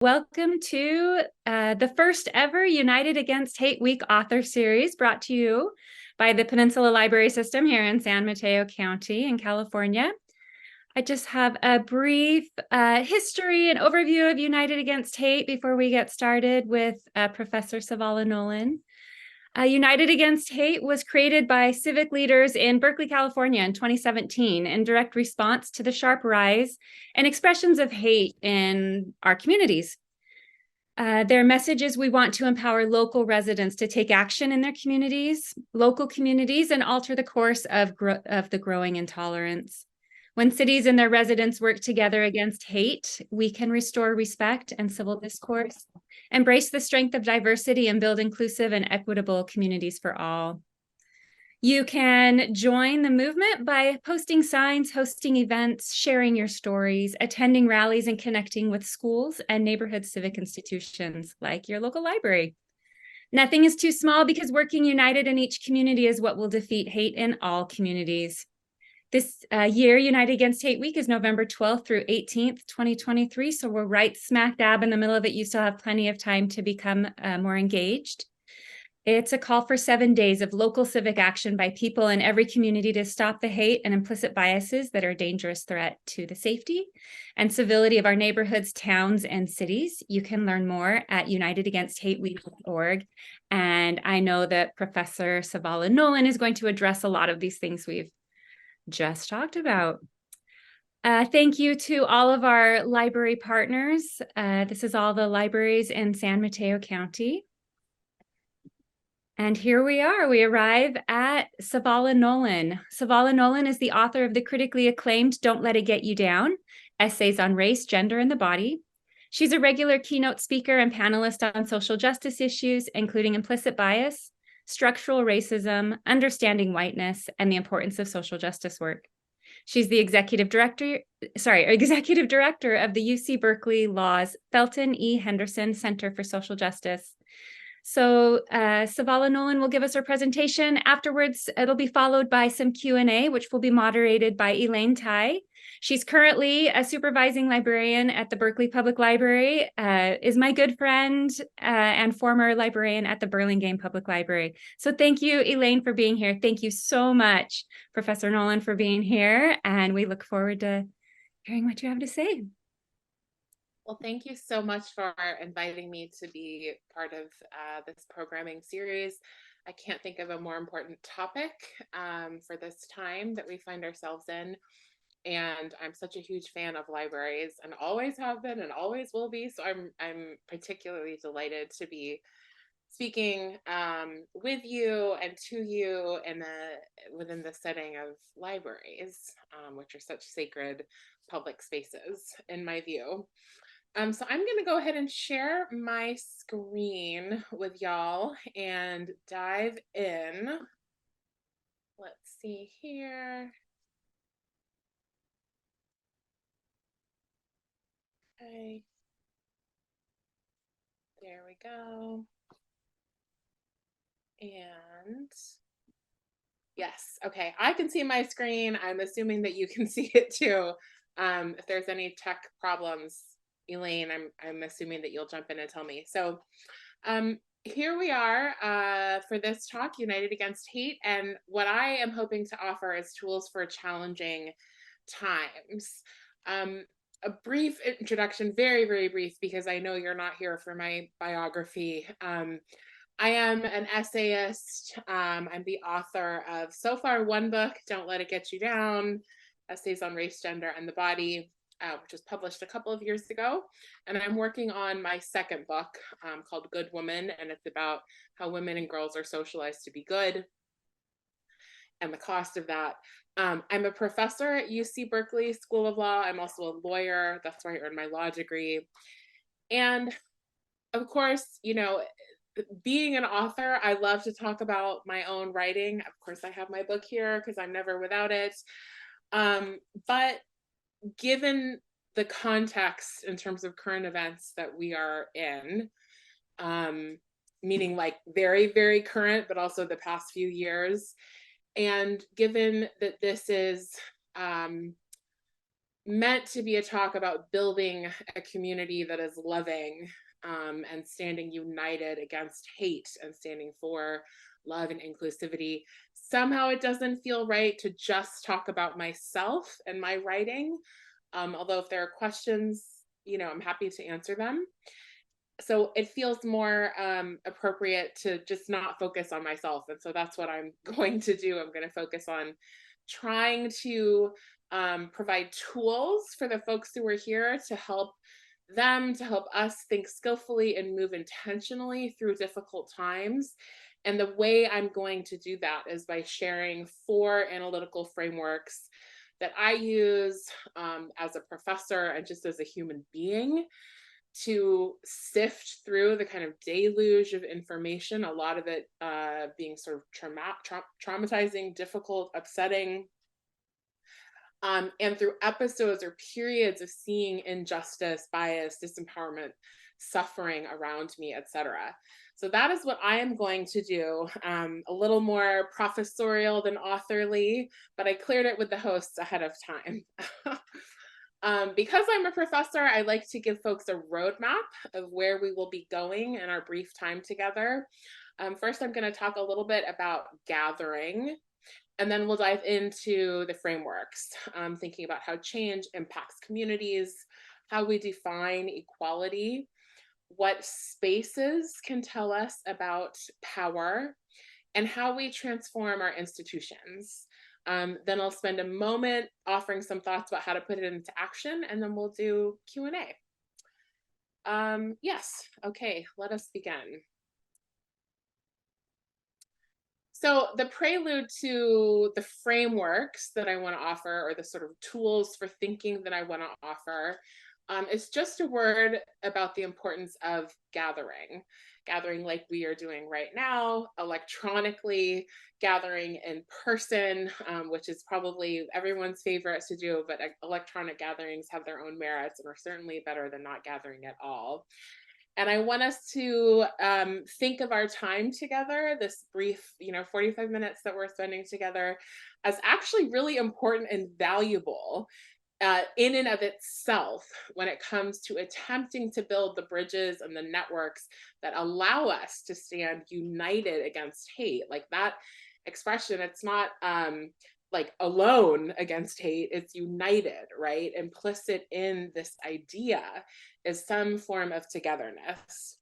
Welcome to the first ever United Against Hate Week author series brought to you by the Peninsula Library System here in San Mateo County in California. I just have a brief history and overview of United Against Hate before we get started with Professor Savala Nolan. United Against Hate was created by civic leaders in Berkeley, California in 2017 in direct response to the sharp rise and expressions of hate in our communities. Their message is we want to empower local residents to take action in their communities, local communities, and alter the course of the growing intolerance. When cities and their residents work together against hate, we can restore respect and civil discourse, embrace the strength of diversity, and build inclusive and equitable communities for all. You can join the movement by posting signs, hosting events, sharing your stories, attending rallies, and connecting with schools and neighborhood civic institutions like your local library. Nothing is too small because working united in each community is what will defeat hate in all communities. This year, United Against Hate Week is November 12th through 18th, 2023. So we're right smack dab in the middle of it. You still have plenty of time to become more engaged. It's a call for 7 days of local civic action by people in every community to stop the hate and implicit biases that are a dangerous threat to the safety and civility of our neighborhoods, towns, and cities. You can learn more at unitedagainsthateweek.org. And I know that Professor Savala Nolan is going to address a lot of these things we've just talked about. Thank you to all of our library partners. This is all the libraries in San Mateo County. And here we are. We arrive at Savala Nolan. Savala Nolan is the author of the critically acclaimed Don't Let It Get You Down, essays on race, gender, and the body. She's a regular keynote speaker and panelist on social justice issues, including implicit bias, structural racism, understanding whiteness, and the importance of social justice work. She's the executive director of the UC Berkeley Law's Felton E. Henderson Center for Social Justice. So Savala Nolan will give us her presentation. Afterwards, it'll be followed by some Q&A, which will be moderated by Elaine Tai. She's currently a supervising librarian at the Berkeley Public Library, is my good friend and former librarian at the Burlingame Public Library. So thank you, Elaine, for being here. Thank you so much, Professor Nolan, for being here. And we look forward to hearing what you have to say. Well, thank you so much for inviting me to be part of this programming series. I can't think of a more important topic for this time that we find ourselves in. And I'm such a huge fan of libraries and always have been and always will be. So I'm particularly delighted to be speaking with you and to you within the setting of libraries, which are such sacred public spaces in my view. So I'm going to go ahead and share my screen with y'all and dive in. Let's see here. Okay. There we go. And yes, okay, I can see my screen. I'm assuming that you can see it too. If there's any tech problems, Elaine, I'm assuming that you'll jump in and tell me. So here we are for this talk, United Against Hate. And what I am hoping to offer is tools for challenging times. A brief introduction, very, very brief, because I know you're not here for my biography. I am an essayist. I'm the author of so far one book, Don't Let It Get You Down, Essays on Race, Gender, and the Body, which was published a couple of years ago. And I'm working on my second book called Good Woman, and it's about how women and girls are socialized to be good and the cost of that. I'm a professor at UC Berkeley School of Law. I'm also a lawyer. That's where I earned my law degree. And of course, you know, being an author, I love to talk about my own writing. Of course, I have my book here because I'm never without it. But given the context in terms of current events that we are in, meaning like very, very current, but also the past few years, and given that this is meant to be a talk about building a community that is loving, and standing united against hate and standing for love and inclusivity. Somehow it doesn't feel right to just talk about myself and my writing. Although if there are questions, I'm happy to answer them. So it feels more appropriate to just not focus on myself. And so that's what I'm going to do. I'm going to focus on trying to provide tools for the folks who are here to help them, to help us think skillfully and move intentionally through difficult times. And the way I'm going to do that is by sharing 4 analytical frameworks that I use as a professor and just as a human being to sift through the kind of deluge of information, a lot of it being sort of traumatizing, difficult, upsetting, and through episodes or periods of seeing injustice, bias, disempowerment, suffering around me, etc. So that is what I am going to do. A little more professorial than authorly, but I cleared it with the hosts ahead of time. Because I'm a professor, I like to give folks a roadmap of where we will be going in our brief time together. First, I'm going to talk a little bit about gathering, and then we'll dive into the frameworks, thinking about how change impacts communities, how we define equality, what spaces can tell us about power, and how we transform our institutions. Then I'll spend a moment offering some thoughts about how to put it into action, and then we'll do Q&A. Yes, okay, let us begin. So the prelude to the frameworks that I want to offer, or the sort of tools for thinking that I want to offer, is just a word about the importance of gathering like we are doing right now, electronically, gathering in person, which is probably everyone's favorite to do, but electronic gatherings have their own merits and are certainly better than not gathering at all. And I want us to think of our time together, this brief, 45 minutes that we're spending together, as actually really important and valuable in and of itself when it comes to attempting to build the bridges and the networks that allow us to stand united against hate. Like that expression, it's not like alone against hate, it's united, right? Implicit in this idea is some form of togetherness.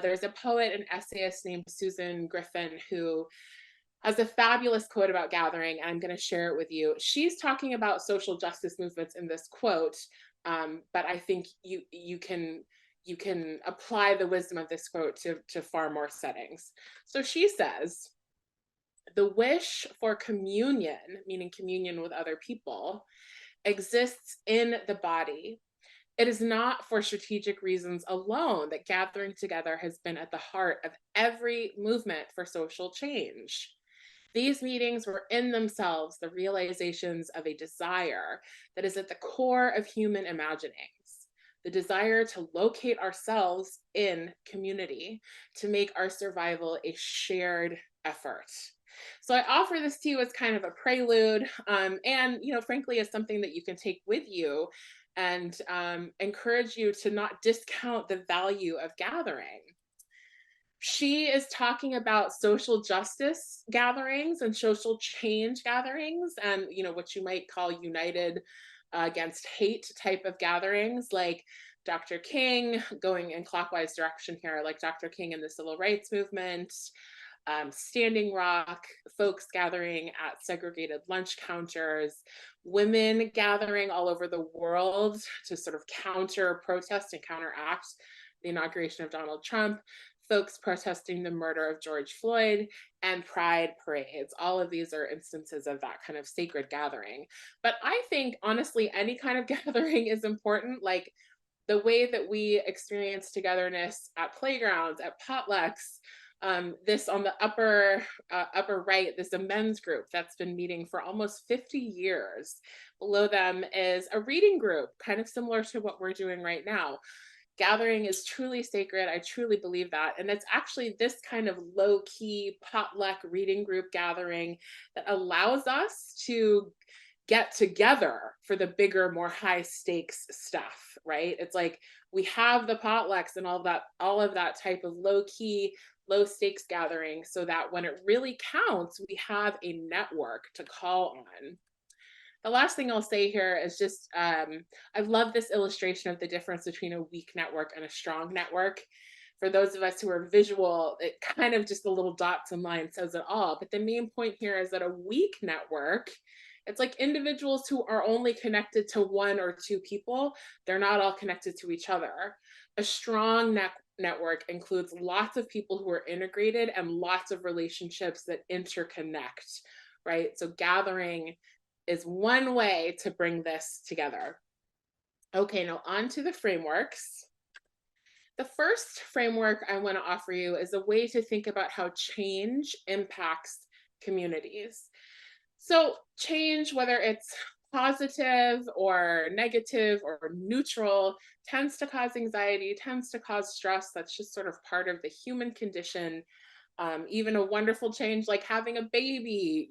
There's a poet and essayist named Susan Griffin who has a fabulous quote about gathering, and I'm going to share it with you. She's talking about social justice movements in this quote, but I think you can apply the wisdom of this quote to far more settings. So she says, "The wish for communion, meaning communion with other people, exists in the body. It is not for strategic reasons alone that gathering together has been at the heart of every movement for social change. These meetings were in themselves the realizations of a desire that is at the core of human imaginings, the desire to locate ourselves in community, to make our survival a shared effort." So I offer this to you as kind of a prelude, and frankly, as something that you can take with you, and encourage you to not discount the value of gathering. She is talking about social justice gatherings and social change gatherings, and what you might call united against hate type of gatherings, like Dr. King, going in clockwise direction here, like Dr. King in the civil rights movement, Standing Rock, folks gathering at segregated lunch counters, women gathering all over the world to sort of counter protest and counteract the inauguration of Donald Trump, folks protesting the murder of George Floyd, and pride parades. All of these are instances of that kind of sacred gathering. But I think, honestly, any kind of gathering is important. Like the way that we experience togetherness at playgrounds, at potlucks, this on the upper right, this is a men's group that's been meeting for almost 50 years. Below them is a reading group, kind of similar to what we're doing right now. Gathering is truly sacred. I truly believe that. And it's actually this kind of low-key potluck reading group gathering that allows us to get together for the bigger, more high stakes stuff, right? It's like we have the potlucks and all of that type of low key, low stakes gathering so that when it really counts, we have a network to call on. The last thing I'll say here is just I love this illustration of the difference between a weak network and a strong network. For those of us who are visual, it kind of just the little dots and lines says it all. But the main point here is that a weak network, it's like individuals who are only connected to one or two people, they're not all connected to each other. A strong network includes lots of people who are integrated and lots of relationships that interconnect, right? So gathering is one way to bring this together. Okay, now on to the frameworks. The first framework I want to offer you is a way to think about how change impacts communities. So change, whether it's positive or negative or neutral, tends to cause anxiety, tends to cause stress. That's just sort of part of the human condition. Even a wonderful change like having a baby,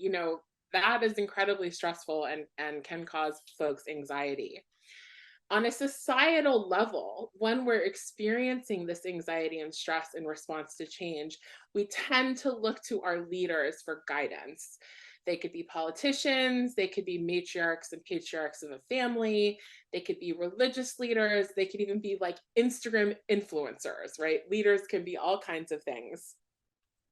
that is incredibly stressful and can cause folks anxiety. On a societal level, when we're experiencing this anxiety and stress in response to change, we tend to look to our leaders for guidance. They could be politicians, they could be matriarchs and patriarchs of a family, they could be religious leaders, they could even be like Instagram influencers, right? Leaders can be all kinds of things.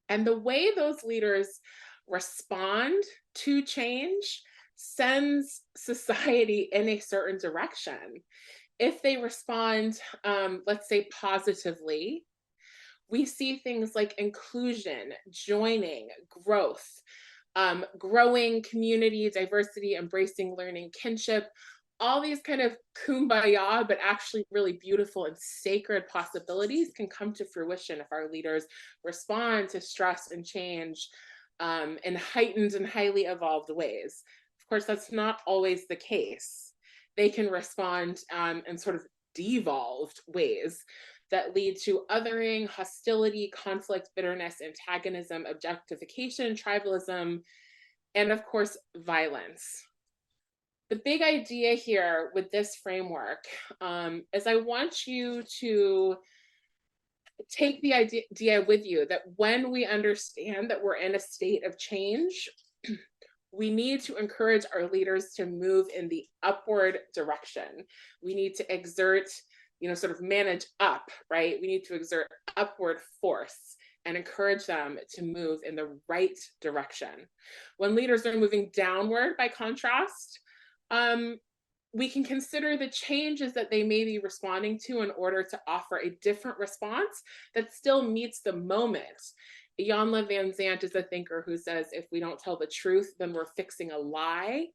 And the way those leaders respond to change sends society in a certain direction. If they respond, let's say positively, we see things like inclusion, joining, growth, growing community, diversity, embracing learning, kinship, all these kind of kumbaya, but actually really beautiful and sacred possibilities can come to fruition if our leaders respond to stress and change in heightened and highly evolved ways. Of course, that's not always the case. They can respond in sort of devolved ways that lead to othering, hostility, conflict, bitterness, antagonism, objectification, tribalism, and of course, violence. The big idea here with this framework is I want you to take the idea with you that when we understand that we're in a state of change, we need to encourage our leaders to move in the upward direction. We need to exert, sort of manage up, right? We need to exert upward force and encourage them to move in the right direction. When leaders are moving downward, by contrast, we can consider the changes that they may be responding to in order to offer a different response that still meets the moment. Jan Van Zant is a thinker who says, if we don't tell the truth, then we're fixing a lie.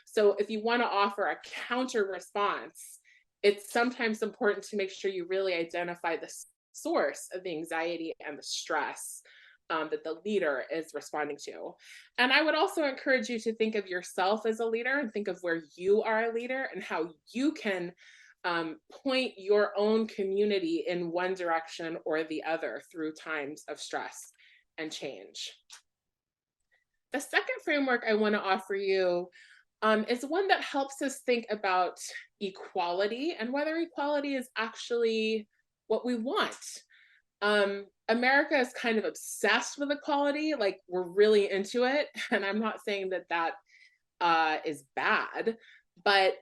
So if you want to offer a counter response, it's sometimes important to make sure you really identify the source of the anxiety and the stress that the leader is responding to. And I would also encourage you to think of yourself as a leader and think of where you are a leader and how you can point your own community in one direction or the other through times of stress and change. The second framework I want to offer you is one that helps us think about equality and whether equality is actually what we want. America is kind of obsessed with equality, like we're really into it. And I'm not saying that that is bad, but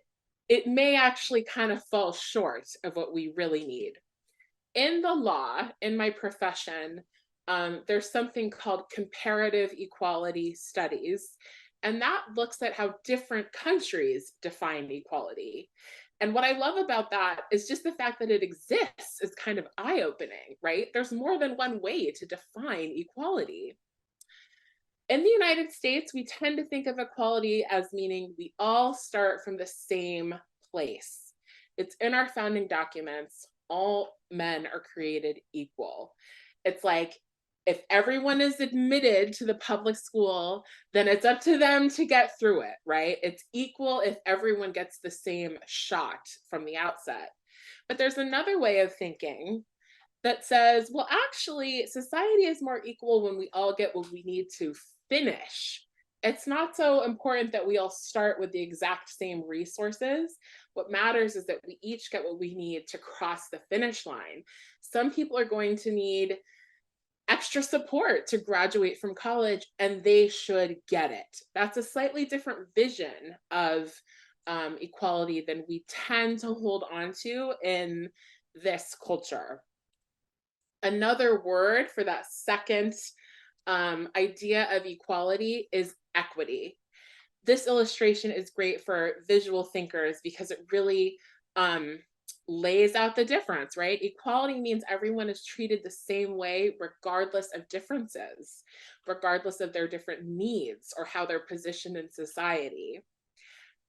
it may actually kind of fall short of what we really need. In the law, in my profession, there's something called comparative equality studies, and that looks at how different countries define equality. And what I love about that is just the fact that it exists is kind of eye-opening, right? There's more than one way to define equality. In the United States, we tend to think of equality as meaning we all start from the same place. It's in our founding documents, all men are created equal. It's like, if everyone is admitted to the public school, then it's up to them to get through it, right? It's equal if everyone gets the same shot from the outset. But there's another way of thinking that says, well, actually, society is more equal when we all get what we need to finish it's not so important that we all start with the exact same resources. What matters is that we each get what we need to cross the finish line. Some people are going to need extra support to graduate from college, and they should get it. That's a slightly different vision of equality than we tend to hold on to in this culture. Another word for that second idea of equality is equity. This illustration is great for visual thinkers because it really lays out the difference, right? Equality means everyone is treated the same way, regardless of differences, regardless of their different needs or how they're positioned in society.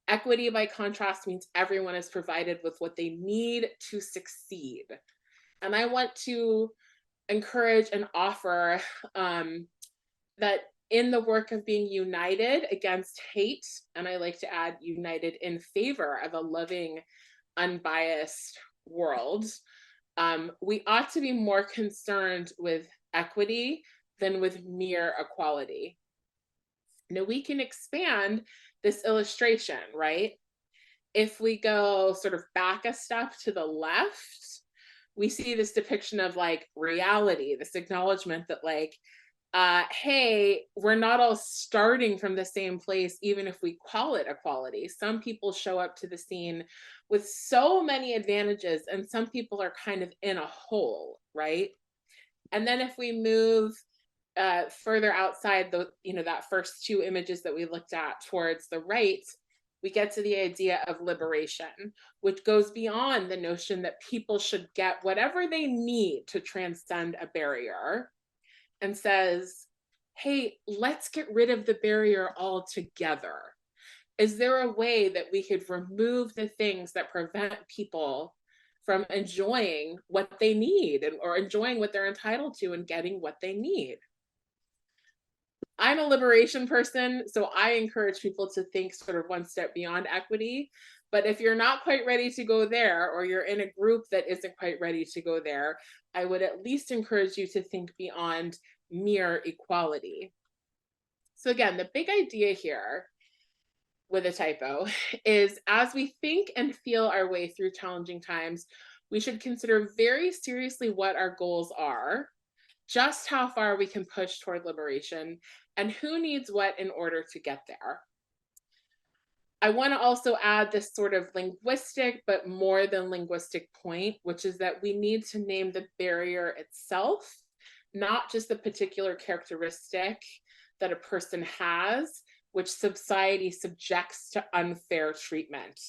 Equity, by contrast, means everyone is provided with what they need to succeed. And I want to encourage and offer that in the work of being united against hate, and I like to add united in favor of a loving, unbiased world, we ought to be more concerned with equity than with mere equality. Now we can expand this illustration, right? If we go sort of back a step to the left, we see this depiction of like reality, this acknowledgement that like, hey, we're not all starting from the same place, even if we call it equality. Some people show up to the scene with so many advantages, and some people are kind of in a hole, right? And then if we move further outside the, that first two images that we looked at towards the right, we get to the idea of liberation, which goes beyond the notion that people should get whatever they need to transcend a barrier, and says, hey, let's get rid of the barrier altogether. Is there a way that we could remove the things that prevent people from enjoying what they need or enjoying what they're entitled to and getting what they need? I'm a liberation person, so I encourage people to think sort of one step beyond equity. But if you're not quite ready to go there, or you're in a group that isn't quite ready to go there, I would at least encourage you to think beyond mere equality. So again, the big idea here with a typo is, as we think and feel our way through challenging times, we should consider very seriously what our goals are, just how far we can push toward liberation, and who needs what in order to get there. I want to also add this sort of linguistic, but more than linguistic point, which is that we need to name the barrier itself, not just the particular characteristic that a person has, which society subjects to unfair treatment.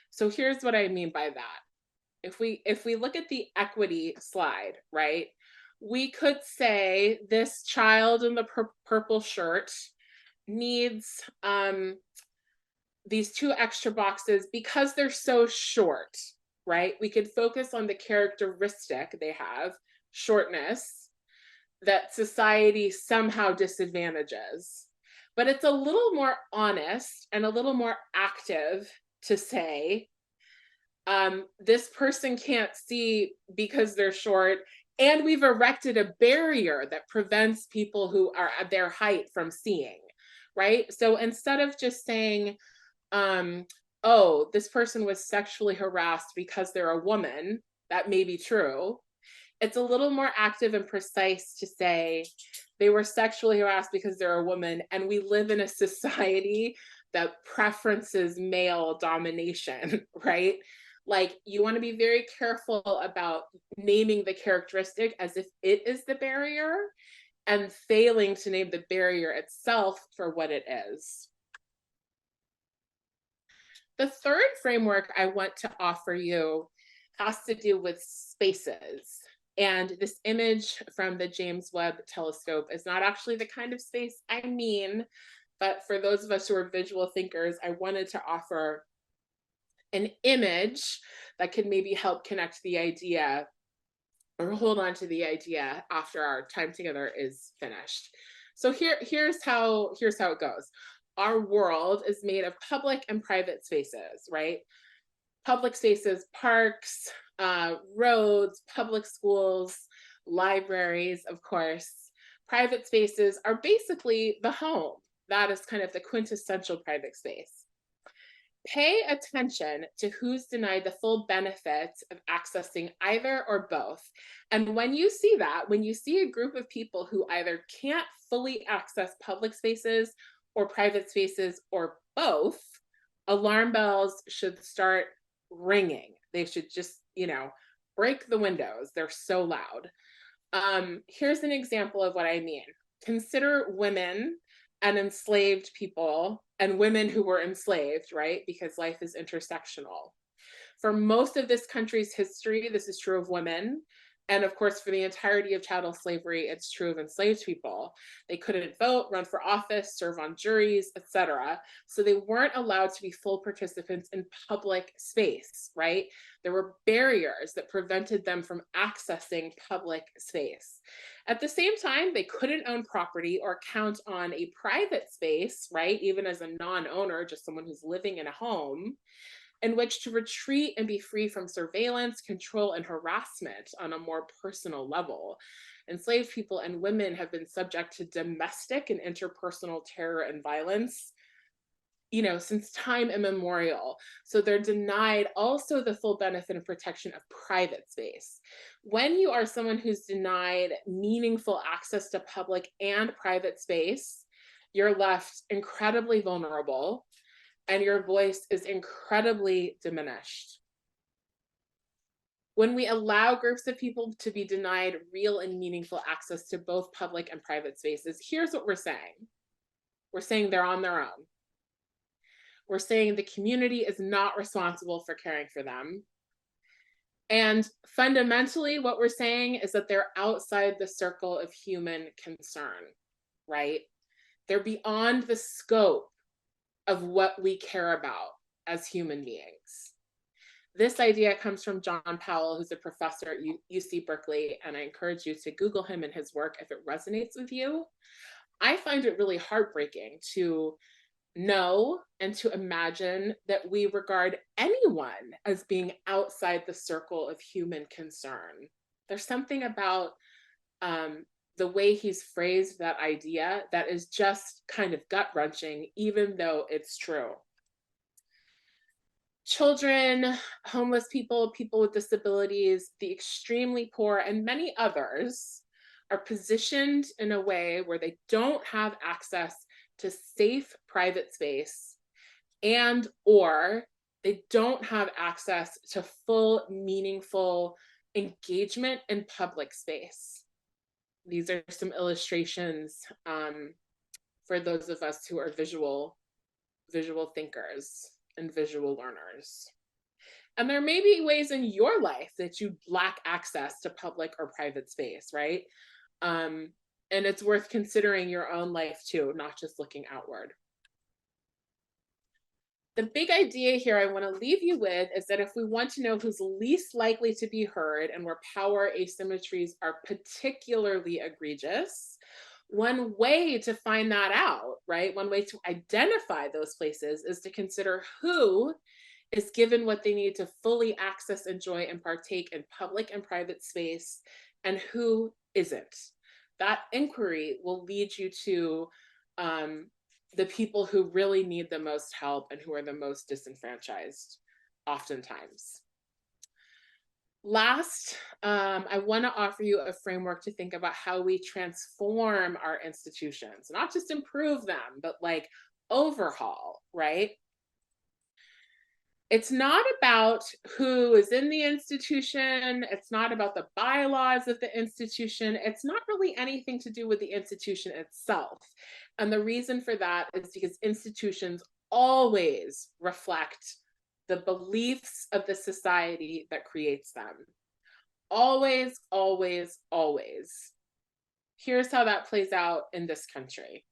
So here's what I mean by that. If we look at the equity slide, right, we could say this child in the purple shirt needs these two extra boxes because they're so short, right? We could focus on the characteristic they have, shortness, that society somehow disadvantages. But it's a little more honest and a little more active to say, this person can't see because they're short, and we've erected a barrier that prevents people who are at their height from seeing, right? So instead of just saying, oh, this person was sexually harassed because they're a woman, that may be true, it's a little more active and precise to say they were sexually harassed because they're a woman, and we live in a society that preferences male domination, right? Like, you want to be very careful about naming the characteristic as if it is the barrier and failing to name the barrier itself for what it is. The third framework I want to offer you has to do with spaces. And this image from the James Webb Telescope is not actually the kind of space I mean, but for those of us who are visual thinkers, I wanted to offer an image that could maybe help connect the idea or hold on to the idea after our time together is finished. So here's how it goes. Our world is made of public and private spaces, right? Public spaces, parks, roads, public schools, libraries, of course. Private spaces are basically the home, That is kind of the quintessential private space. Pay attention to who's denied the full benefits of accessing either or both. And when you see that, when you see a group of people who either can't fully access public spaces or private spaces or both, alarm bells should start ringing. They should just, break the windows. They're so loud. Here's an example of what I mean. Consider women and enslaved people and women who were enslaved, right? Because life is intersectional. For most of this country's history, this is true of women. And of course, for the entirety of chattel slavery, it's true of enslaved people. They couldn't vote, run for office, serve on juries, etc. So they weren't allowed to be full participants in public space, right? There were barriers that prevented them from accessing public space. At the same time, they couldn't own property or count on a private space, right? Even as a non-owner, just someone who's living in a home, in which to retreat and be free from surveillance, control, and harassment on a more personal level. Enslaved people and women have been subject to domestic and interpersonal terror and violence, since time immemorial. So they're denied also the full benefit and protection of private space. When you are someone who's denied meaningful access to public and private space, you're left incredibly vulnerable and your voice is incredibly diminished. When we allow groups of people to be denied real and meaningful access to both public and private spaces, here's what we're saying. We're saying they're on their own. We're saying the community is not responsible for caring for them. And fundamentally, what we're saying is that they're outside the circle of human concern, right? They're beyond the scope of what we care about as human beings. This idea comes from John Powell, who's a professor at UC Berkeley, and I encourage you to Google him and his work if it resonates with you. I find it really heartbreaking to know and to imagine that we regard anyone as being outside the circle of human concern. There's something about the way he's phrased that idea that is just kind of gut-wrenching, even though it's true. Children, homeless people, people with disabilities, the extremely poor, and many others are positioned in a way where they don't have access to safe private space or they don't have access to full, meaningful engagement in public space. These are some illustrations for those of us who are visual thinkers and visual learners. And there may be ways in your life that you lack access to public or private space, right? And it's worth considering your own life too, not just looking outward. The big idea here I want to leave you with is that if we want to know who's least likely to be heard and where power asymmetries are particularly egregious, one way to find that out, right? One way to identify those places is to consider who is given what they need to fully access, enjoy, and partake in public and private space, and who isn't. That inquiry will lead you to the people who really need the most help and who are the most disenfranchised, oftentimes. Last, I want to offer you a framework to think about how we transform our institutions, not just improve them, but like overhaul, right? It's not about who is in the institution. It's not about the bylaws of the institution. It's not really anything to do with the institution itself. And the reason for that is because institutions always reflect the beliefs of the society that creates them. Always, always, always. Here's how that plays out in this country.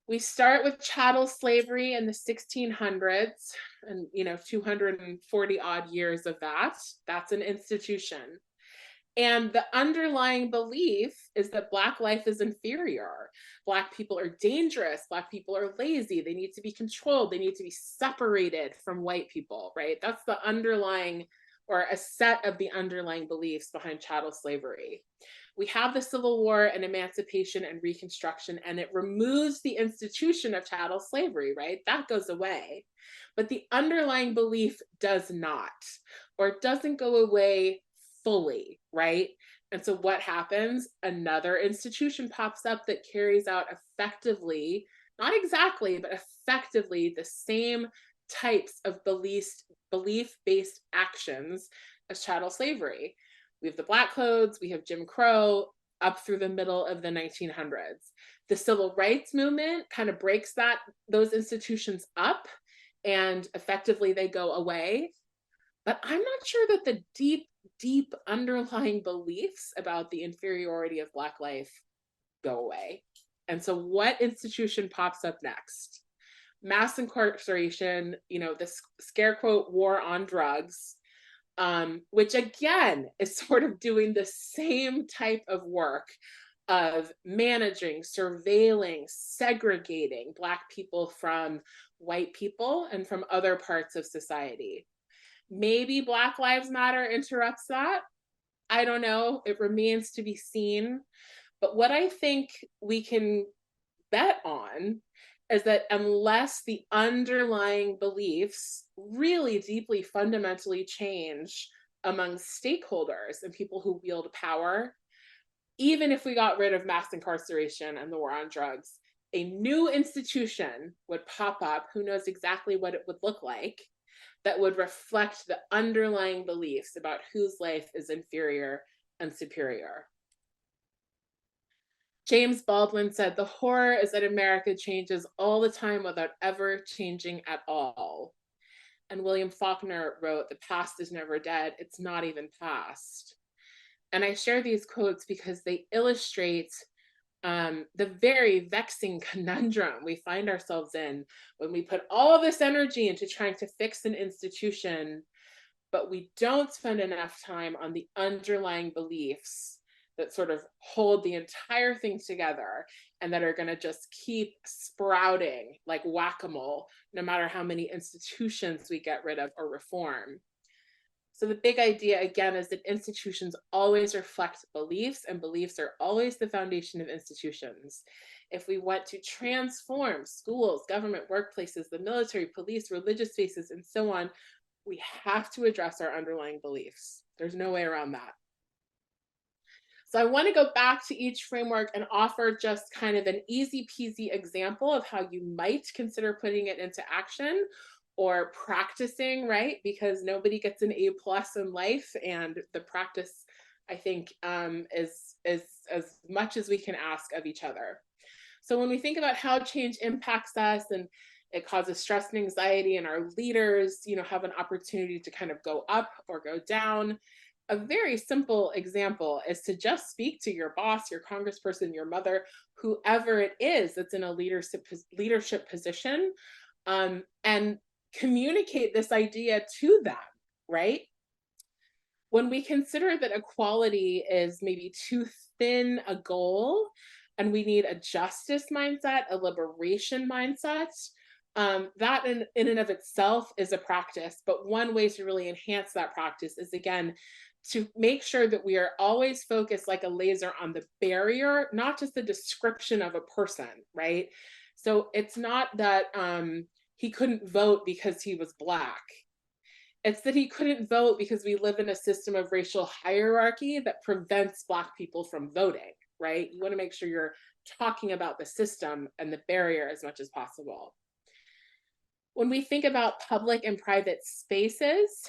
We start with chattel slavery in the 1600s and 240 odd years of that. That's an institution. And the underlying belief is that Black life is inferior. Black people are dangerous. Black people are lazy. They need to be controlled. They need to be separated from white people, right? That's the underlying or a set of the underlying beliefs behind chattel slavery. We have the Civil War and Emancipation and Reconstruction, and it removes the institution of chattel slavery, right? That goes away. But the underlying belief does not, or doesn't go away fully, right? And so what happens? Another institution pops up that carries out effectively, not exactly, but effectively the same types of belief-based actions as chattel slavery. We have the Black Codes, we have Jim Crow, up through the middle of the 1900s. The Civil Rights Movement kind of breaks those institutions up, and effectively they go away. But I'm not sure that the deep underlying beliefs about the inferiority of Black life go away. And so what institution pops up next? Mass incarceration, the scare quote war on drugs, which again is sort of doing the same type of work of managing, surveilling, segregating Black people from white people and from other parts of society. Maybe Black Lives Matter interrupts that. I don't know. It remains to be seen. But what I think we can bet on is that unless the underlying beliefs really deeply fundamentally change among stakeholders and people who wield power, even if we got rid of mass incarceration and the war on drugs, a new institution would pop up, who knows exactly what it would look like, that would reflect the underlying beliefs about whose life is inferior and superior. James Baldwin said, "The horror is that America changes all the time without ever changing at all." And William Faulkner wrote, "The past is never dead. It's not even past." And I share these quotes because they illustrate the very vexing conundrum we find ourselves in when we put all this energy into trying to fix an institution, but we don't spend enough time on the underlying beliefs that sort of hold the entire thing together and that are going to just keep sprouting like whack-a-mole, no matter how many institutions we get rid of or reform. So the big idea, again, is that institutions always reflect beliefs, and beliefs are always the foundation of institutions. If we want to transform schools, government workplaces, the military, police, religious spaces, and so on, we have to address our underlying beliefs. There's no way around that. So I want to go back to each framework and offer just kind of an easy peasy example of how you might consider putting it into action or practicing, right? Because nobody gets an A+ in life, and the practice, I think, is as much as we can ask of each other. So when we think about how change impacts us and it causes stress and anxiety, and our leaders, have an opportunity to kind of go up or go down, a very simple example is to just speak to your boss, your congressperson, your mother, whoever it is that's in a leadership position, and communicate this idea to them, right? When we consider that equality is maybe too thin a goal and we need a justice mindset, a liberation mindset, that in and of itself is a practice. But one way to really enhance that practice is, again, to make sure that we are always focused like a laser on the barrier, not just the description of a person, right? So it's not that he couldn't vote because he was Black. It's that he couldn't vote because we live in a system of racial hierarchy that prevents Black people from voting, right? You want to make sure you're talking about the system and the barrier as much as possible. When we think about public and private spaces,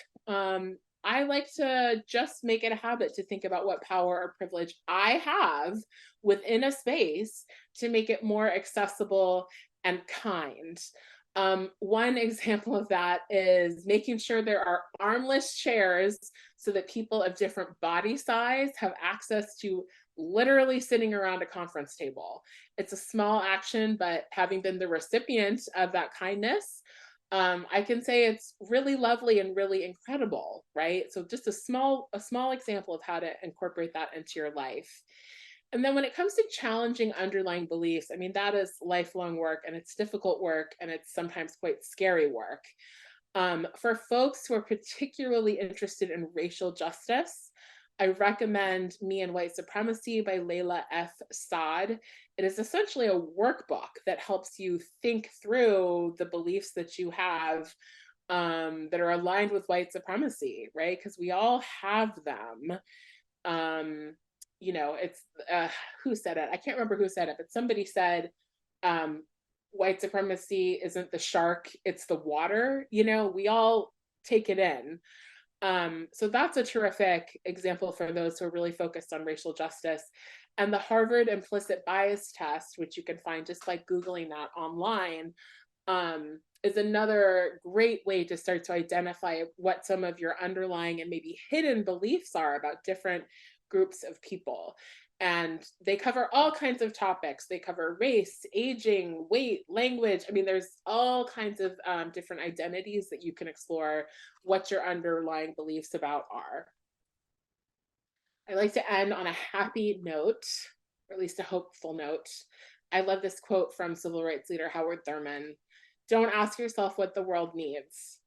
I like to just make it a habit to think about what power or privilege I have within a space to make it more accessible and kind. One example of that is making sure there are armless chairs so that people of different body size have access to literally sitting around a conference table. It's a small action, but having been the recipient of that kindness, I can say it's really lovely and really incredible, right? So just a small example of how to incorporate that into your life. And then when it comes to challenging underlying beliefs, I mean, that is lifelong work, and it's difficult work, and it's sometimes quite scary work. For folks who are particularly interested in racial justice, I recommend Me and White Supremacy by Layla F. Saad. It is essentially a workbook that helps you think through the beliefs that you have that are aligned with white supremacy, right? Because we all have them. It's who said it? I can't remember who said it, but somebody said, white supremacy isn't the shark, it's the water. We all take it in. So that's a terrific example for those who are really focused on racial justice. And the Harvard implicit bias test, which you can find just by Googling that online, is another great way to start to identify what some of your underlying and maybe hidden beliefs are about different groups of people. And they cover all kinds of topics. They cover race, aging, weight, language. I mean, there's all kinds of different identities that you can explore what your underlying beliefs about are. I like to end on a happy note, or at least a hopeful note. I love this quote from civil rights leader Howard Thurman. Don't ask yourself what the world needs.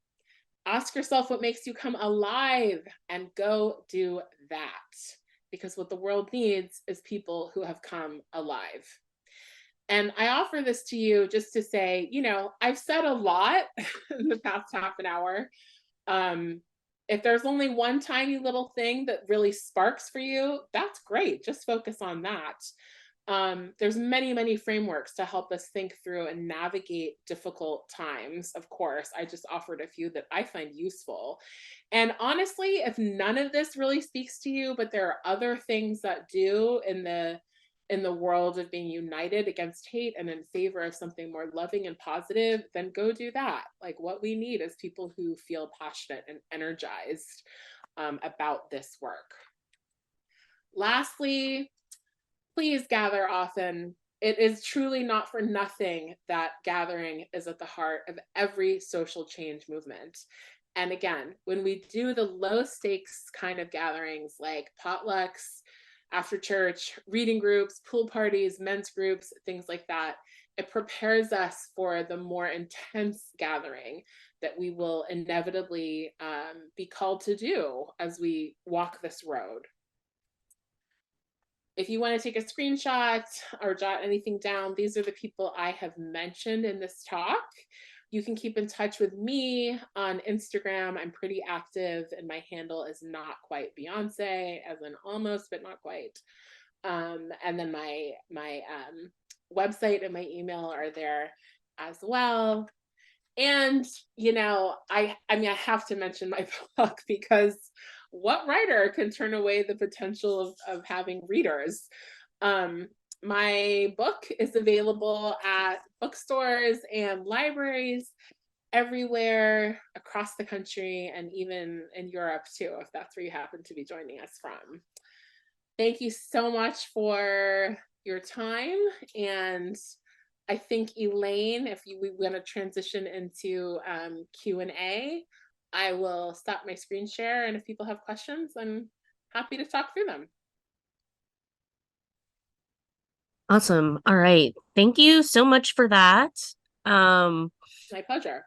Ask yourself what makes you come alive and go do that. Because what the world needs is people who have come alive. And I offer this to you just to say, I've said a lot in the past half an hour. If there's only one tiny little thing that really sparks for you, that's great. Just focus on that. There's many, many frameworks to help us think through and navigate difficult times. Of course, I just offered a few that I find useful. And honestly, if none of this really speaks to you, but there are other things that do in the world of being united against hate and in favor of something more loving and positive, then go do that. Like, what we need is people who feel passionate and energized about this work. Lastly, please gather often. It is truly not for nothing that gathering is at the heart of every social change movement. And again, when we do the low stakes kind of gatherings like potlucks, after church, reading groups, pool parties, men's groups, things like that, it prepares us for the more intense gathering that we will inevitably be called to do as we walk this road. If you want to take a screenshot or jot anything down, these are the people I have mentioned in this talk. You can keep in touch with me on Instagram. I'm pretty active, and my handle is Not Quite Beyonce, as in almost, but not quite. And then my website and my email are there as well. And I have to mention my book, because what writer can turn away the potential of having readers? My book is available at bookstores and libraries everywhere across the country, and even in Europe too, if that's where you happen to be joining us from. Thank you so much for your time. And I think, Elaine, if we want to transition into Q&A, I will stop my screen share, and if people have questions, I'm happy to talk through them. Awesome. All right. Thank you so much for that. My pleasure.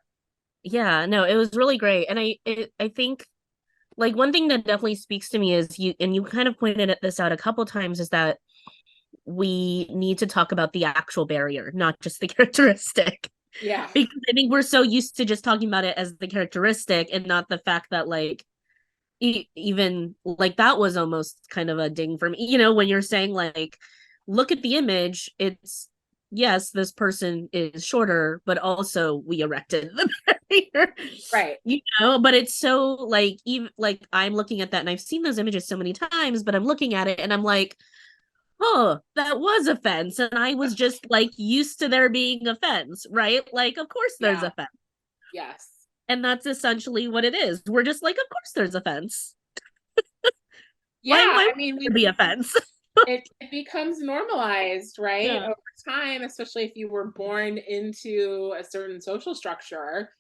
Yeah, no, it was really great. And I think like one thing that definitely speaks to me is you kind of pointed this out a couple times, is that we need to talk about the actual barrier, not just the characteristic. Yeah. Because I think we're so used to just talking about it as the characteristic and not the fact that like even like that was almost kind of a ding for me, when you're saying like, look at the image, it's yes, this person is shorter, but also we erected the barrier, right? But it's so like, even like I'm looking at that and I've seen those images so many times, but I'm looking at it and I'm like, oh, that was a fence, and I was just like used to there being a fence, right? Like, of course there's a fence. Yes. And that's essentially what it is. We're just like, of course there's a fence. Yeah, why I mean, would there be a fence? it becomes normalized, right? Yeah. Over time, especially if you were born into a certain social structure,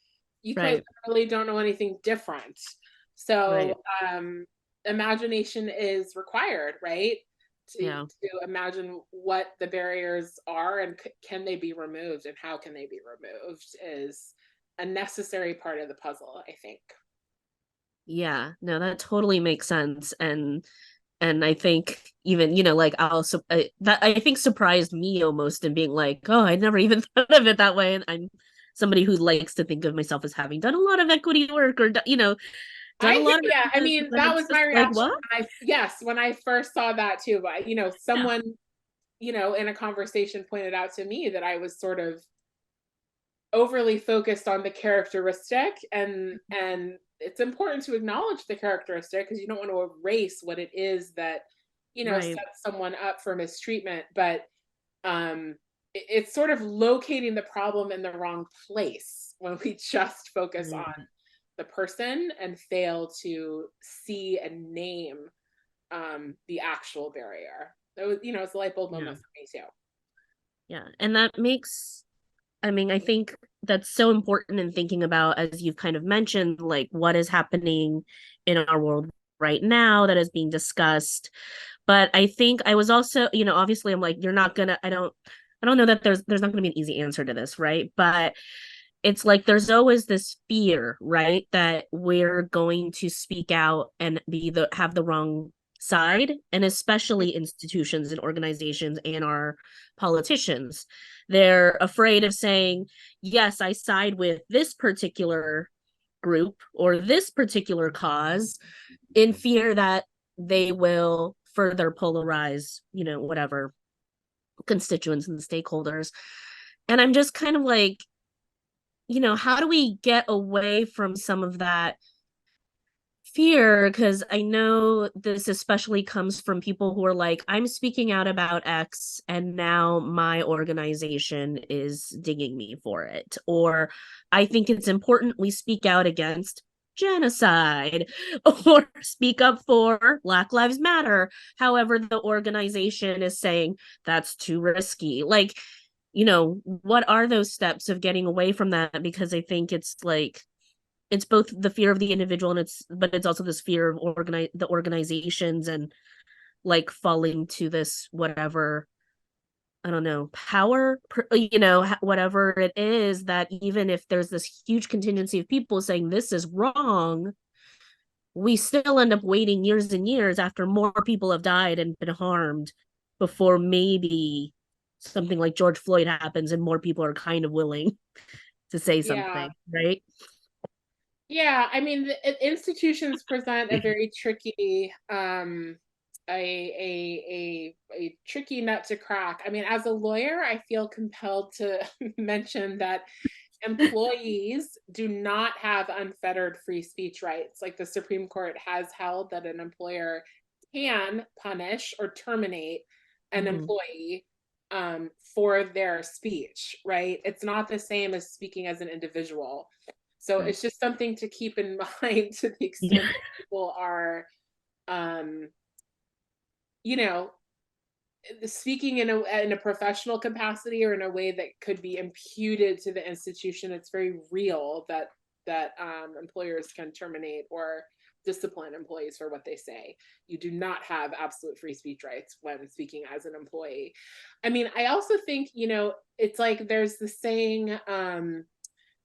you quite literally don't know anything different. So imagination is required, right? To imagine what the barriers are and can they be removed and how can they be removed is a necessary part of the puzzle, I think. Yeah, no, that totally makes sense. And I think even, like that I think surprised me almost in being like, oh, I never even thought of it that way. And I'm somebody who likes to think of myself as having done a lot of equity work or, done I a hear, lot of yeah, I this, mean, and that it's was just my like, reaction what? when I first saw that too, but Yeah. someone, in a conversation pointed out to me that I was sort of overly focused on the characteristic, and it's important to acknowledge the characteristic because you don't want to erase what it is that Right. sets someone up for mistreatment, but it's sort of locating the problem in the wrong place when we just focus on Right. the person and fail to see and name the actual barrier. It was, it's a light bulb Yeah. moment for me too. Yeah. And that makes, I mean, I think that's so important in thinking about, as you've kind of mentioned, like what is happening in our world right now that is being discussed. But I think I was also, obviously I'm like, you're not gonna, I don't know that there's not gonna be an easy answer to this, right? But it's like there's always this fear, right, that we're going to speak out and have the wrong side, and especially institutions and organizations and our politicians. They're afraid of saying, yes, I side with this particular group or this particular cause, in fear that they will further polarize, whatever constituents and stakeholders. And I'm just kind of like, how do we get away from some of that fear? Because I know this especially comes from people who are like, I'm speaking out about X and now my organization is digging me for it. Or I think it's important we speak out against genocide or speak up for Black Lives Matter. However, the organization is saying that's too risky. Like, what are those steps of getting away from that? Because I think it's like, it's both the fear of the individual and it's also this fear of the organizations, and like falling to this whatever, I don't know, power, whatever it is, that even if there's this huge contingency of people saying this is wrong, we still end up waiting years and years after more people have died and been harmed before maybe something like George Floyd happens and more people are kind of willing to say Yeah. something, right? Yeah, I mean, institutions present a very tricky, a tricky nut to crack. I mean, as a lawyer, I feel compelled to mention that employees do not have unfettered free speech rights. Like the Supreme Court has held that an employer can punish or terminate an Mm-hmm. employee for their speech, right? It's not the same as speaking as an individual. So Right. it's just something to keep in mind to the extent that people are, um, you know, speaking in a professional capacity or in a way that could be imputed to the institution. It's very real that employers can terminate or discipline employees for what they say. You do not have absolute free speech rights when speaking as an employee. I mean, I also think, it's like there's the saying,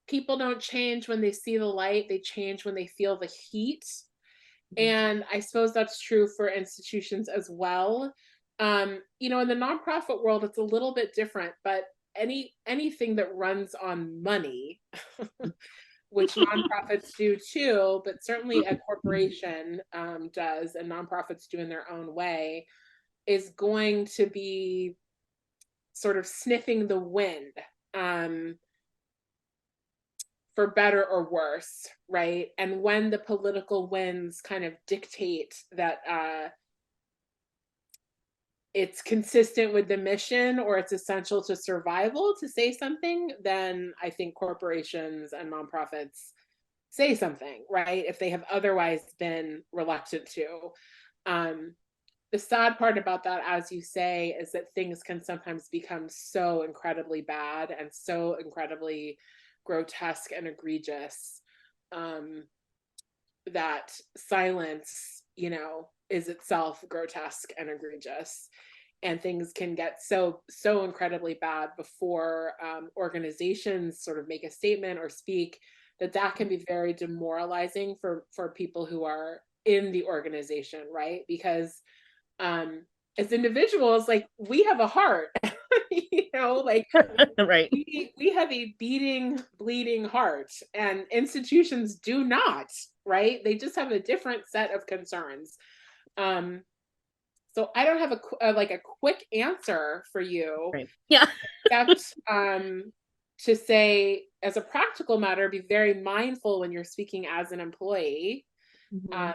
people don't change when they see the light, they change when they feel the heat. And I suppose that's true for institutions as well. In the nonprofit world, it's a little bit different, but anything that runs on money, which nonprofits do too, but certainly a corporation does, and nonprofits do in their own way, is going to be sort of sniffing the wind. For better or worse, right? And when the political winds kind of dictate that it's consistent with the mission or it's essential to survival to say something, then I think corporations and nonprofits say something, right? If they have otherwise been reluctant to. The sad part about that, as you say, is that things can sometimes become so incredibly bad and so incredibly grotesque and egregious, that silence, is itself grotesque and egregious. and things can get so incredibly bad before organizations sort of make a statement or speak, that can be very demoralizing for people who are in the organization, right? Because as individuals, like, we have a heart, like Right. we have a beating, bleeding heart, and institutions do not, right? They just have a different set of concerns. So I don't have a quick answer for you, Right. Yeah. except to say, as a practical matter, be very mindful when you're speaking as an employee.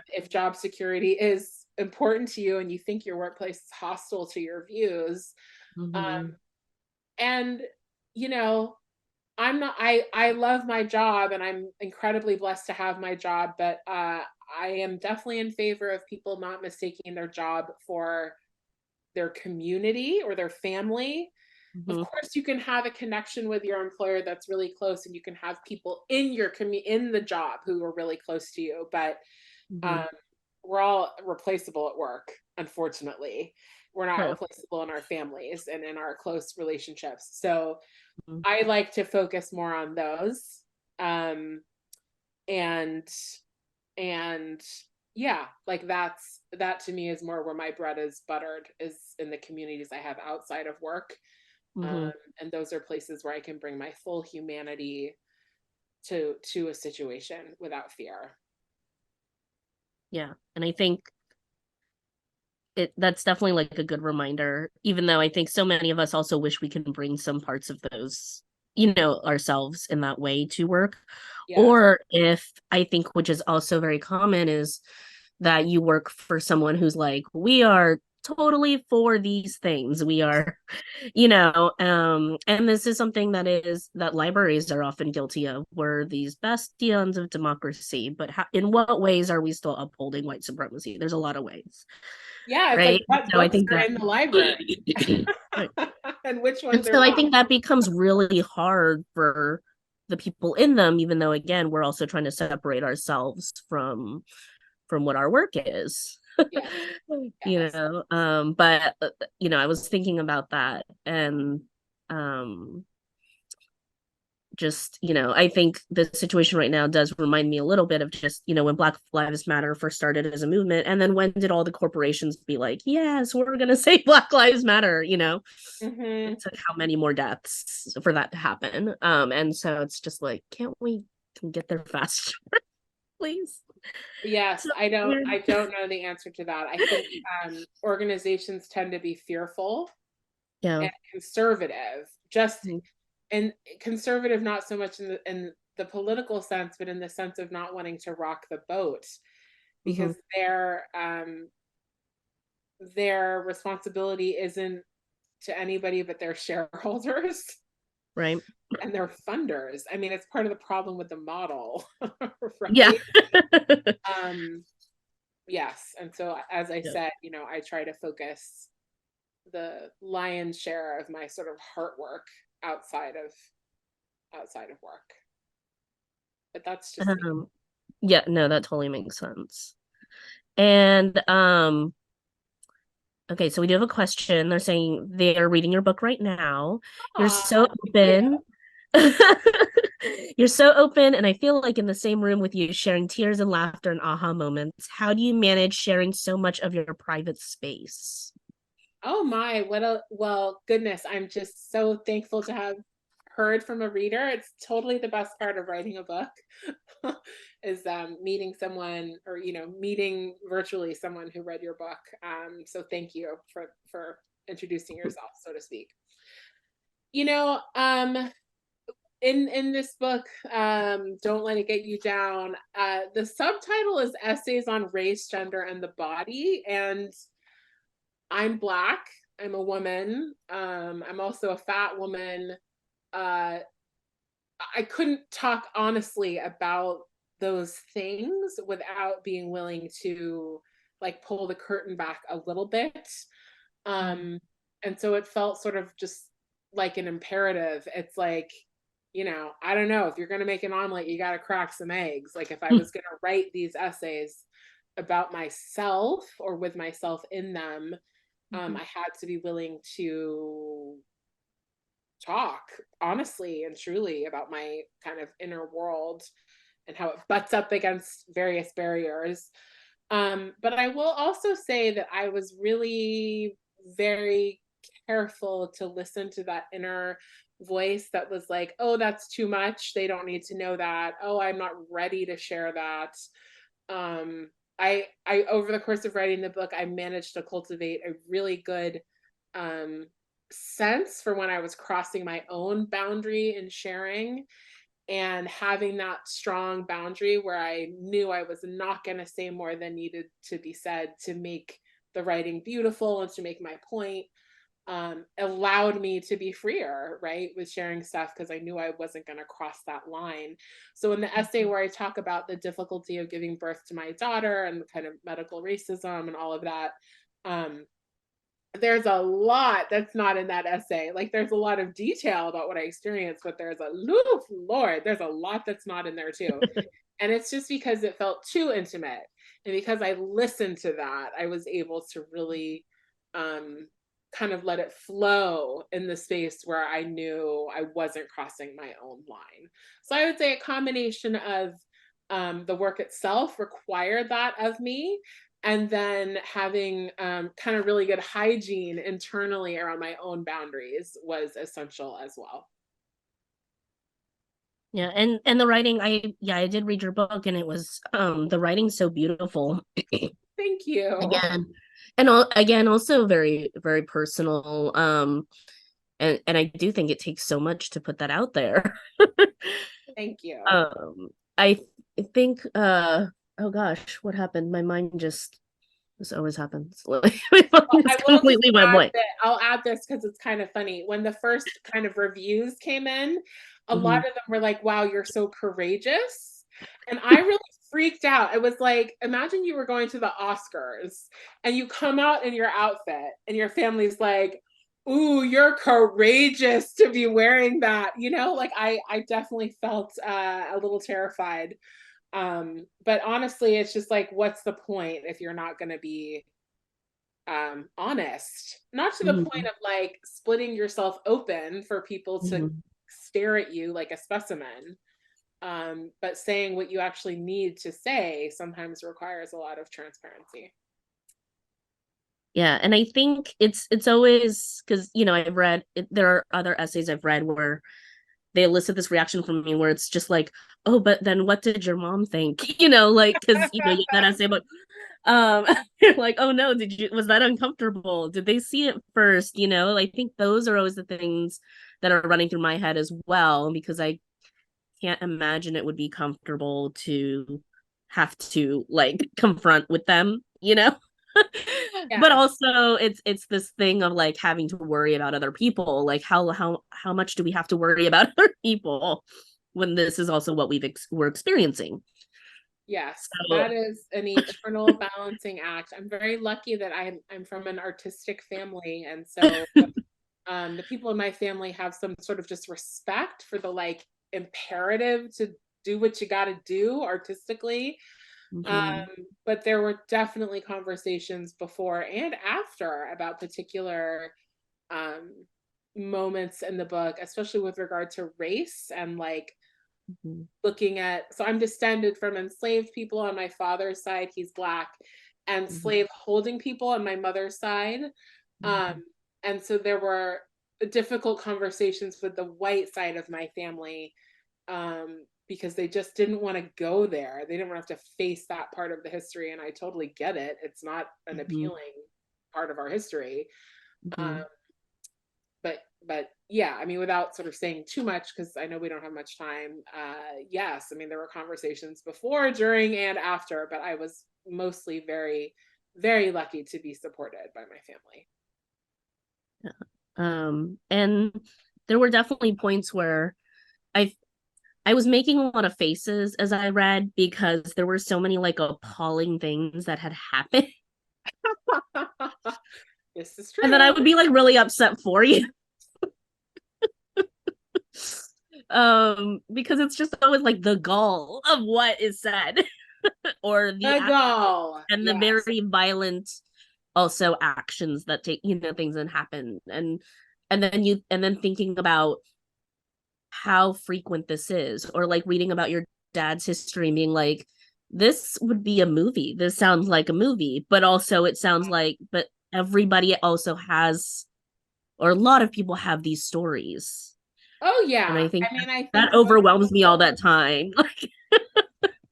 If job security is important to you and you think your workplace is hostile to your views, and I love my job and I'm incredibly blessed to have my job, but I am definitely in favor of people not mistaking their job for their community or their family. Of course, you can have a connection with your employer that's really close, and you can have people in your in the job who are really close to you, but we're all replaceable at work, unfortunately. We're not replaceable in our families and in our close relationships. So I like to focus more on those. And yeah, like that to me is more where my bread is buttered, is in the communities I have outside of work. And those are places where I can bring my full humanity to a situation without fear. Yeah. And I think that's definitely like a good reminder, even though I think so many of us also wish we can bring some parts of those, ourselves in that way to work. Yes. Or if I think, which is also very common, is that you work for someone who's like, we are totally for these things. We are, and this is something that libraries are often guilty of. We're these bastions of democracy, but in what ways are we still upholding white supremacy? There's a lot of ways. Yeah, it's right? like, what So I books think are that in the library? right. And which And ones are so I not? think that becomes really hard for the people in them, even though again we're also trying to separate ourselves from what our work is. Yes. But I was thinking about that, and just I think the situation right now does remind me a little bit of just when Black Lives Matter first started as a movement, and then when did all the corporations be like, yes, we're gonna say Black Lives Matter? It took how many more deaths for that to happen? And so it's just like, can't we get there faster, please? Yes, So I don't weird. know the answer to that. I think organizations tend to be fearful Yeah. and conservative, and conservative not so much in the political sense, but in the sense of not wanting to rock the boat, because their responsibility isn't to anybody but their shareholders. Right. And their funders. I mean, it's part of the problem with the model, right? Yeah. Yes. And so, as I said, I try to focus the lion's share of my sort of heart work outside of work. But that's just me. Yeah, no, that totally makes sense. And okay, so we do have a question. They're saying they're reading your book right now. You're so open. You're so open, and I feel like in the same room with you, sharing tears and laughter and aha moments. How do you manage sharing so much of your private space? Oh my, well, goodness. I'm just so thankful to have heard from a reader. It's totally the best part of writing a book is meeting someone, or meeting virtually someone who read your book. So thank you for introducing yourself, so to speak. In this book, Don't Let It Get You Down, the subtitle is Essays on Race, Gender, and the Body, and I'm Black. I'm a woman. I'm also a fat woman. I couldn't talk honestly about those things without being willing to pull the curtain back a little bit. And so it felt sort of just like an imperative. It's like, I don't know, if you're going to make an omelet, you got to crack some eggs. Like, if I was going to write these essays about myself or with myself in them, Mhm. I had to be willing to talk honestly and truly about my kind of inner world and how it butts up against various barriers. But I will also say that I was really very careful to listen to that inner voice that was like, oh, that's too much. They don't need to know that. Oh, I'm not ready to share that. I over the course of writing the book, I managed to cultivate a really good um sense for when I was crossing my own boundary in sharing, and having that strong boundary where I knew I was not going to say more than needed to be said to make the writing beautiful and to make my point, allowed me to be freer, right, with sharing stuff because I knew I wasn't going to cross that line. So in the essay where I talk about the difficulty of giving birth to my daughter and kind of medical racism and all of that, um, there's a lot that's not in that essay. Like there's a lot of detail about what I experienced, but there's a Lord, there's a lot that's not in there too. And it's just because it felt too intimate. And because I listened to that, I was able to really um kind of let it flow in the space where I knew I wasn't crossing my own line. So I would say a combination of the work itself required that of me, and then having kind of really good hygiene internally around my own boundaries was essential as well. Yeah, and the writing, I did read your book, and it was the writing's so beautiful. Thank you. Again, again, also very, very personal. And I do think it takes so much to put that out there. Thank you. I think oh gosh, what happened? My mind just, this always happens. My Well, mind I just will just completely went add blank. that I'll add this because it's kind of funny. When the first kind of reviews came in, a lot Mhm. of them were like, wow, you're so courageous. And I really freaked out. It was like, imagine you were going to the Oscars and you come out in your outfit and your family's like, ooh, you're courageous to be wearing that. You know, like I definitely felt a little terrified. But honestly, it's just like, what's the point if you're not going to be honest, not to the point Mhm. of like splitting yourself open for people to Mhm. stare at you like a specimen, but saying what you actually need to say sometimes requires a lot of transparency. Yeah, and I think it's always because I've read there are other essays I've read where they elicit this reaction from me where it's just like, oh, but then what did your mom think? Like because you have that essay, but you're like, oh no, was that uncomfortable? Did they see it first? I think those are always the things that are running through my head as well, because I can't imagine it would be comfortable to have to like confront with them. But Yes. also it's this thing of like having to worry about other people, like how much do we have to worry about other people when this is also what we're experiencing. Yes, So that is an eternal balancing act. I'm very lucky that I'm from an artistic family, and so the people in my family have some sort of just respect for the like imperative to do what you got to do artistically. mhm, But there were definitely conversations before and after about particular um, moments in the book, especially with regard to race and like mhm, looking at. So I'm descended from enslaved people on my father's side, he's Black, and mhm, slave holding people on my mother's side. Um, mhm, and so there were difficult conversations with the white side of my family, because they just didn't want to go there. They didn't want to have to face that part of the history. And I totally get it. It's not an mhm, appealing part of our history. Um, mhm. but yeah, I mean, without sort of saying too much, because I know we don't have much time. Yes, I mean, there were conversations before, during, and after, but I was mostly very, very lucky to be supported by my family. And there were definitely points where I I was making a lot of faces as I read because there were so many like appalling things that had happened. This is And then I true. would be like really upset for you. Because it's just always like the gall of what is said or the The act goal. and the Yes. very violent also actions that take, things that happen. And then thinking about how frequent this is, or like reading about your dad's history and being like, this would be a movie. This sounds like a movie, but also it sounds like, but everybody also has, or a lot of people have these stories. Oh yeah. And I think I think that overwhelms me all that time.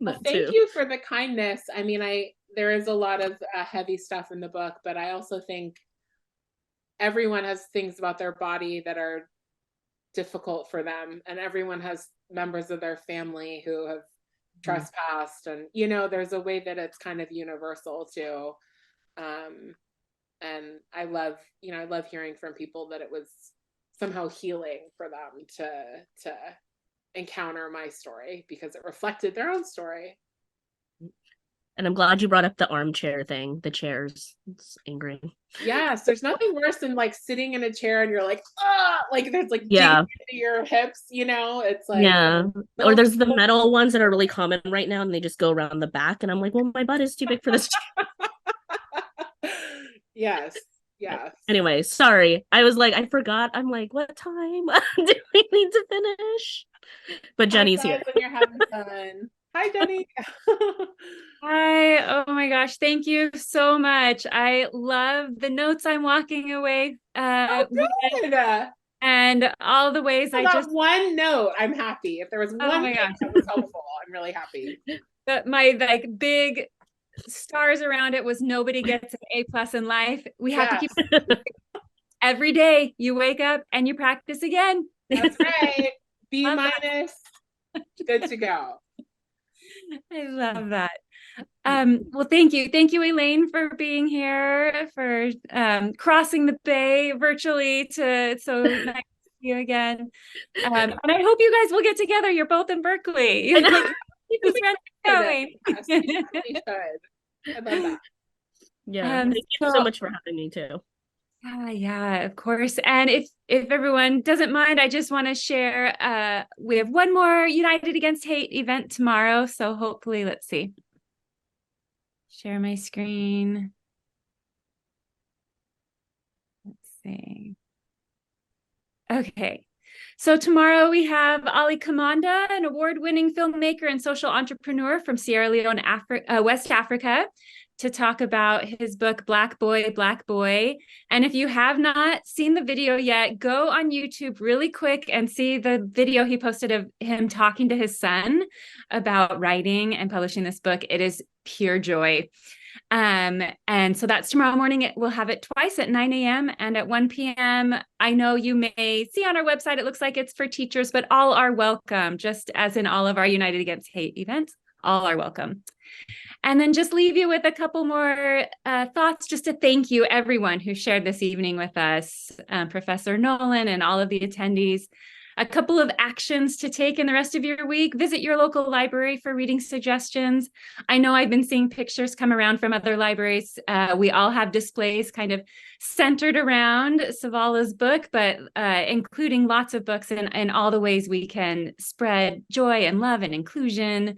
well, thank you for the kindness. There is a lot of heavy stuff in the book, but I also think everyone has things about their body that are difficult for them, and everyone has members of their family who have trespassed, and there's a way that it's kind of universal too. And I love hearing from people that it was somehow healing for them to encounter my story because it reflected their own story. And I'm glad you brought up the armchair thing, the chairs. It's angry. Yes, there's nothing worse than like sitting in a chair and you're like, ah, like there's like yeah into your hips, it's like yeah. Or there's the metal ones that are really common right now, and they just go around the back, and I'm like, well, my butt is too big for this chair. Yes. Anyway, sorry. I was like, I forgot. I'm like, what time do we need to finish? But Jenny's here. When you're having fun. Hi, Jenny. Hi. Oh my gosh. Thank you so much. I love the notes I'm walking away good. and all the ways I just one note. I'm happy. If there was one note that was helpful, I'm really happy. But my like big stars around it was nobody gets an A+ in life. We have to keep every day. You wake up and you practice again. That's right. B-. Good to go. I love that. Well, thank you. Thank you, Elaine, for being here, for crossing the bay virtually so nice to see you again. And I hope you guys will get together. You're both in Berkeley. Keep this going. Yes, you really should. I love that. Yeah. Thank you so much for having me too. Yeah, of course. And if everyone doesn't mind, I just want to share we have one more United Against Hate event tomorrow. So hopefully, let's see. Share my screen. Let's see. Okay. So tomorrow we have Ali Kamanda, an award-winning filmmaker and social entrepreneur from Sierra Leone, West Africa, to talk about his book, Black Boy, Black Boy. And if you have not seen the video yet, go on YouTube really quick and see the video he posted of him talking to his son about writing and publishing this book. It is pure joy. And so that's tomorrow morning. We'll have it twice at 9 a.m. and at 1 p.m. I know you may see on our website, it looks like it's for teachers, but all are welcome, just as in all of our United Against Hate events, all are welcome. And then just leave you with a couple more thoughts, just to thank you, everyone who shared this evening with us, Professor Nolan and all of the attendees. A couple of actions to take in the rest of your week. Visit your local library for reading suggestions. I know I've been seeing pictures come around from other libraries. We all have displays kind of centered around Savala's book, but including lots of books and all the ways we can spread joy and love and inclusion.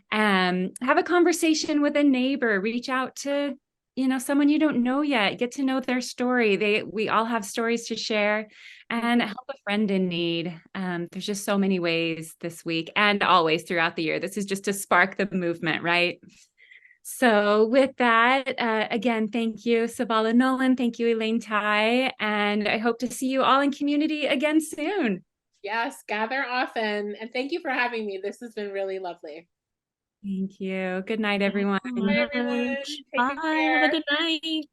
Have a conversation with a neighbor, reach out to someone you don't know yet, get to know their story. We all have stories to share, and help a friend in need. There's just so many ways this week and always throughout the year. This is just to spark the movement, right? So with that, again, thank you, Savala Nolan. Thank you, Elaine Tai. And I hope to see you all in community again soon. Yes, gather often. And thank you for having me. This has been really lovely. Thank you. Good night, everyone. Bye, everyone. Bye. Have a good night.